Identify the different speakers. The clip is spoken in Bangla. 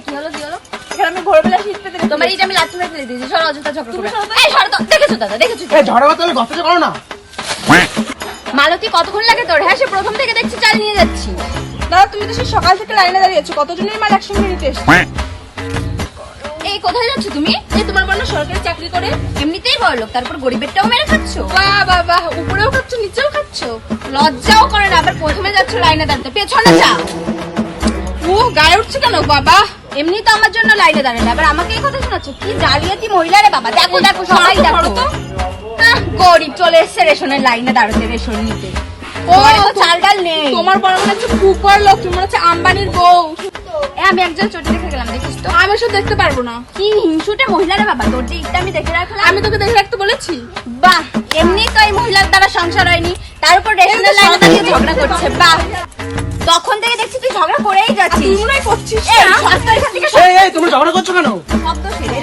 Speaker 1: কি হলো
Speaker 2: এখানে আমি ভোরবেলা শীত পেতে
Speaker 1: তোমার এটা আমি লাথি মেরে ফেলে দিয়েছি। সরো, অযথা ঝগড়া করবে। এই সরো তো। দেখেছো দাদা, দেখেছো তো?
Speaker 3: এই ঝড়ে বাতালে গতটা করো না।
Speaker 1: মালতী কতক্ষণ লাগে তোর? হ্যাঁ, সে প্রথম থেকে দেখছি চাল নিয়ে যাচ্ছি।
Speaker 2: দাদা তুমি তো সেই সকাল থেকে লাইনে দাঁড়িয়েছো, কতজনের মাল একসঙ্গে নিতে এসছো?
Speaker 1: এই কোথায় যাচ্ছ তুমি?
Speaker 2: এই তোমার বোন সরকারি চাকরি করে।
Speaker 1: এমনিতেই বড় লোক, তারপর গরিবেরটাও মেরে খাচ্ছ।
Speaker 2: বাহ বাহ বাহ, উপরেও খাচ্ছ নিচেও খাচ্ছ।
Speaker 1: লজ্জাও করে না, আবার প্রথমে যাচ্ছ লাইনে দাঁড়াতে। পেছনে যাও।
Speaker 2: ও গায়ে উঠছে কেন বাবা?
Speaker 1: এমনি তো আমার জন্য লাইনে দাঁড়ালে, আবার আমাকে এই কথা শোনাচ্ছ? কি জালিয়াতি মহিলা রে বাবা। দেখো দেখো, সবাই দেখো। গরিব চলে এসছে রেশনের লাইনে দাঁড়াতে, রেশন নিতে। ঘরে তো চাল ডাল নেই।
Speaker 2: তোমার বড় মনে হচ্ছে কুপার লোক, তুমি মনে হচ্ছে আম্বানির বউ।
Speaker 1: আমি একজন চটি দেখে গেলাম, দেখিস তো?
Speaker 2: আমি সব দেখতে পারবো না।
Speaker 1: কি হিংসুটে মহিলা রে বাবা। তোর যে ইটটা আমি দেখে রাখলাম।
Speaker 2: আমি তোকে দেখে রাখতে বলেছি?
Speaker 1: বাহ, এমনি তো এই মহিলার দ্বারা সংসার হয়নি, তার উপর রেশনের লাইনে দাঁড়িয়ে ঝগড়া করছে। বাহ, তখন থেকে দেখছি তুই ঝগড়া করেই যাচ্ছিস।
Speaker 2: তুই মনে হয় করছিস
Speaker 1: এই,
Speaker 2: না?
Speaker 1: রাস্তা এখান থেকে
Speaker 3: এই তোমরা ঝগড়া করছো কেন?
Speaker 1: শব্দ সেরে